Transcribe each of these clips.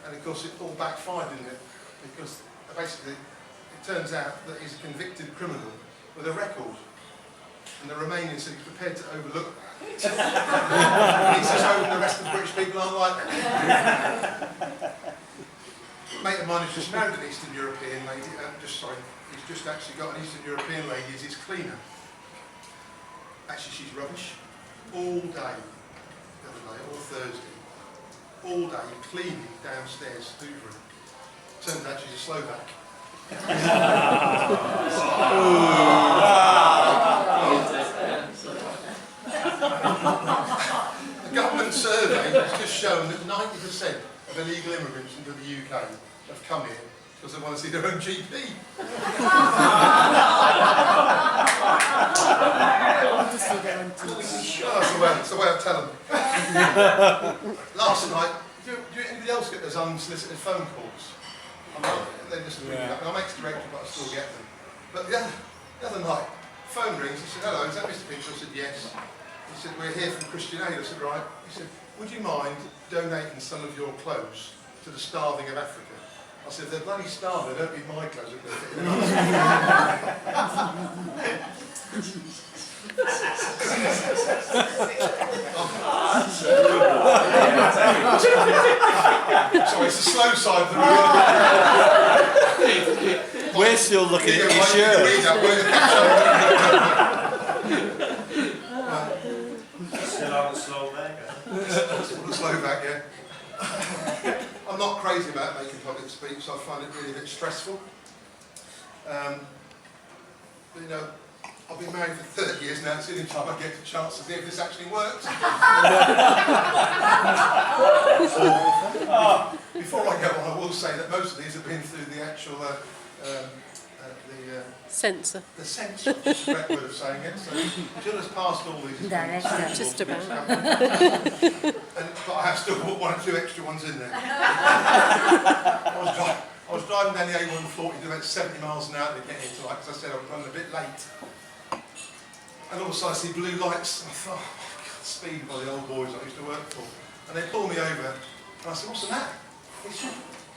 And of course it all backfired, didn't it? Because basically it turns out that he's a convicted criminal with a record. And the Romanians said he's prepared to overlook that. And he's just hoping the rest of the British people aren't like that. A mate of mine has just married an Eastern European lady, he's just actually got an Eastern European lady as his cleaner. Actually, she's rubbish. All day, the other day, or Thursday, all day cleaning downstairs, hoovering. Turns out she's a Slovak. The government survey has just shown that 90% of illegal immigrants into the UK have come here because they want to see their own GP. That's the way I tell them. Last night, do anybody else get those unsolicited phone calls? They're just ringing up, and I'm ex-director, but I still get them. But the other night, phone rings. He said, "Hello, is that Mr. Pinch?" I said, "Yes." He said, "We're here from Christian Aid." I said, "Right." He said, "Would you mind donating some of your clothes to the starving of Africa?" I said, "If they're bloody starving, they don't need my clothes." Sorry, it's the slow side of the room. We're still looking at your shirt. Still on the Slovak. The Slovak, yeah. I'm not crazy about making public speech, so I find it really a bit stressful. But you know, I've been married for 30 years now. It's the only time I get a chance to see if this actually works. Before I go on, I will say that most of these have been through the actual censor. The censor, which is the correct word of saying it. So Jill has passed all these. Just about. But I have still put one or two extra ones in there. I was driving down the A140 to about 70 miles an hour to get here tonight because I said I was running a bit late. And all of a sudden I see blue lights, and I thought, oh my God, speed by the old boys I used to work for. And they pulled me over, and I said, "What's the matter?" He said,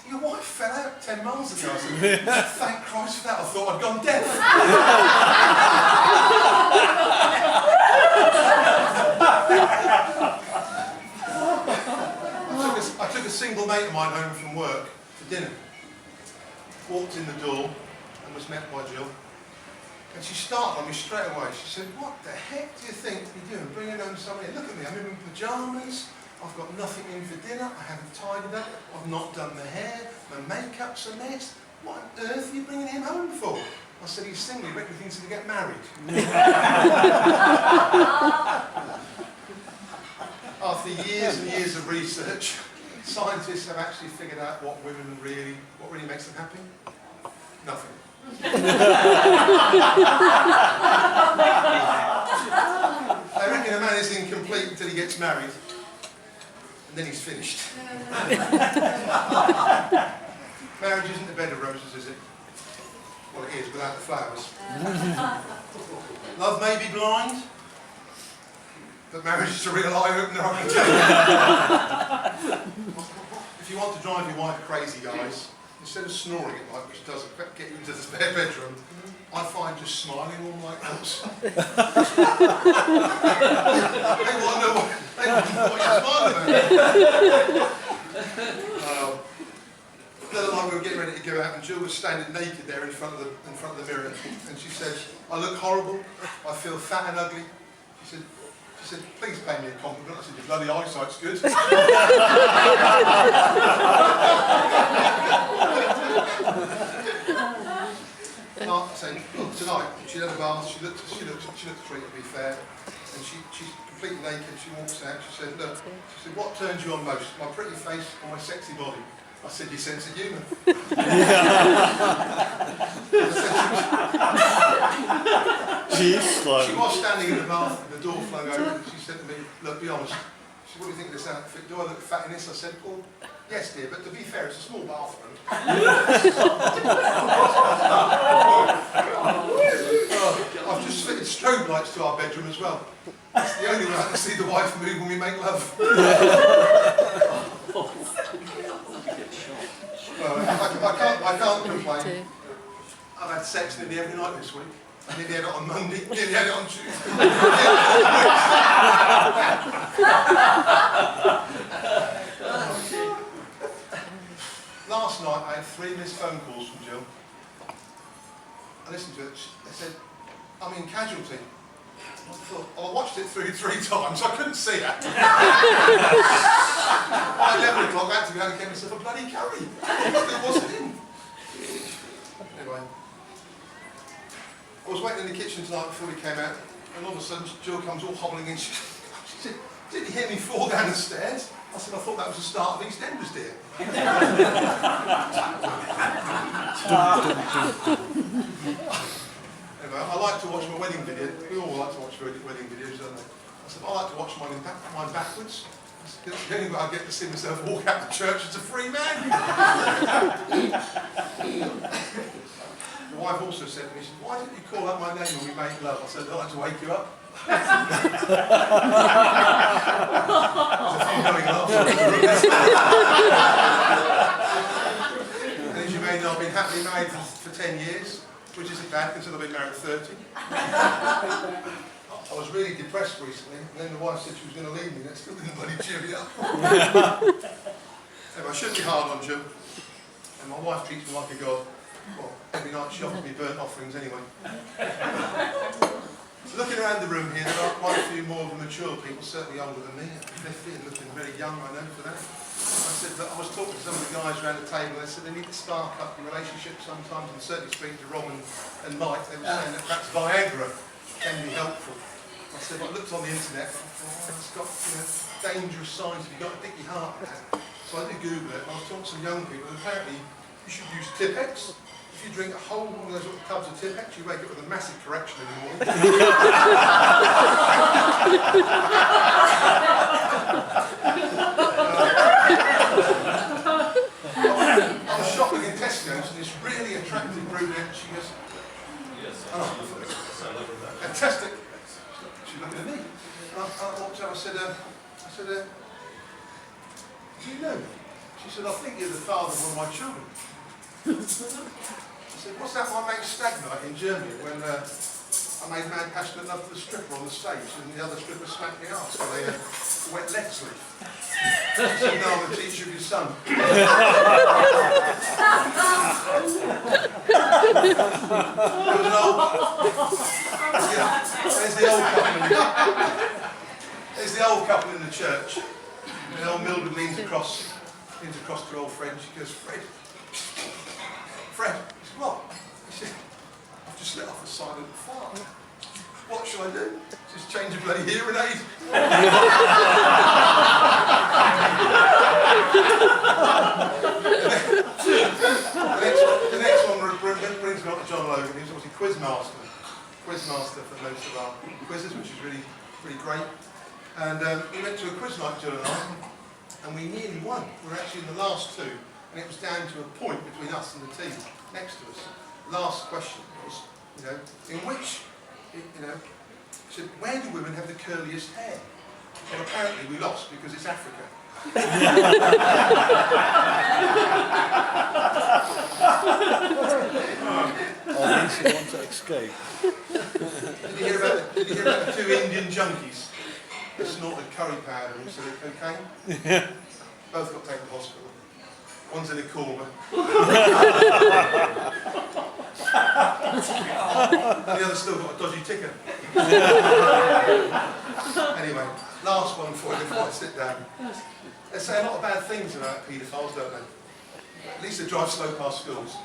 "Your wife fell out 10 miles ago." I said, "Thank Christ for that, I thought I'd gone deaf." I took a single mate of mine home from work for dinner. Walked in the door and was met by Jill. And she started on me straight away. She said, "What the heck do you think you're doing, bringing home somebody? Look at me, I'm in my pyjamas, I've got nothing in for dinner, I haven't tidied up, I've not done my hair, my makeup's a mess. What on earth are you bringing him home for?" I said, "He's single, he reckons he thinks he can get married." After years and years of research, scientists have actually figured out what really makes them happy. Nothing. They reckon a man is incomplete until he gets married, and then he's finished. Marriage isn't a bed of roses, is it? Well, it is, without the flowers. Love may be blind, but marriage is a real eye-opener, I can tell you. If you want to drive your wife crazy, guys, instead of snoring at night, which doesn't get you into the spare bedroom, I find just smiling all night helps. They want to know what you're smiling at. The other night we were getting ready to go out, and Jill was standing naked there in front of the mirror, and she said, "I look horrible. I feel fat and ugly." She said, "Please pay me a compliment." I said, "Your bloody eyesight's good." Tonight, she had a bath, she looked sweet, to be fair, and she's completely naked, she walks out, she said, "Look," she said, "what turns you on most, my pretty face or my sexy body?" I said, "Your sense of humour." She was standing in the bath, and the door flung open, and she said to me, "Look, be honest." She said, "What do you think of this outfit? Do I look fat in this?" I said, "Well, yes, dear, but to be fair, it's a small bathroom." I've just fitted strobe lights to our bedroom as well. It's the only way I can see the wife move when we make love. I can't complain. I've had sex nearly every night this week. I nearly had it on Monday, nearly had it on Tuesday. Last night I had 3 missed phone calls from Jill. I listened to it. They said, I'm in Casualty. I thought, I watched it through 3 times. I couldn't see her. By 11 o'clock, I had to go and get myself a bloody curry. It wasn't in. Anyway, I was waiting in the kitchen tonight before he came out, and all of a sudden Jill comes all hobbling in. She said, did you hear me fall down the stairs? I said, I thought that was the start of EastEnders, dear. Anyway, I like to watch my wedding video. We all like to watch wedding videos, don't they? I said, I like to watch mine backwards. It's the only way I get to see myself walk out of church as a free man. My wife also said to me, she said, why didn't you call out my name when we made love? I said, I'd like to wake you up. There's a few going laughs. And as you may know, I've been happily married for 10 years, which isn't bad considering I've been married for 30. I was really depressed recently, and then the wife said she was going to leave me, and that still didn't bloody cheer me up. Anyway, I shouldn't be hard on Jim, and my wife treats me like a god. Well, every night she offers me burnt offerings anyway. So looking around the room here, there are quite a few more of the mature people, certainly older than me, 50 and looking very young, I know for that. I said that I was talking to some of the guys around the table, and they said they need to spark up your relationship sometimes, and certainly speaking to Rob and Mike, they were saying that perhaps Viagra can be helpful. I said, I looked on the internet, and I thought, oh, it's got dangerous signs if you've got to dig your heart out. So I did Google it, and I was talking to some young people, and apparently you should use Tipex. If you drink a whole one of those little tubs of Tipex, you wake up with a massive correction in the morning. I was shopping in Tesco's, and this really attractive brunette, she goes, oh, fantastic. She's looking at me. And I walked out, I said, do you know me? She said, I think you're the father of one of my children. I said, what's that my mate Stag Night in Germany when I made mad passionate love for the stripper on the stage and the other stripper smacked me arse with a wet leg sleeve. She said, no, I'm the teacher of your son. There was an old... There's the old couple in the church. And old Mildred leans across to her old friend. She goes, Fred. Fred. He said, what? He said, I've just let off a silent fart. What shall I do? Just change a bloody hearing aid. the next one brings me on to John Logan. He was obviously quizmaster for most of our quizzes, which is really great. And we went to a quiz night, Jill and I, and we nearly won. We were actually in the last 2, and it was down to a point between us and the team next to us. Last question was, in which, said, where do women have the curliest hair? Well, apparently we lost because it's Africa. I least want to escape. Did you hear about the 2 Indian junkies? They snorted curry powder instead of cocaine. Both got taken to hospital. One's in a coma. And the other's still got a dodgy ticker. Anyway, last one for you before I sit down. They say a lot of bad things about paedophiles, don't they? At least they drive slow past schools.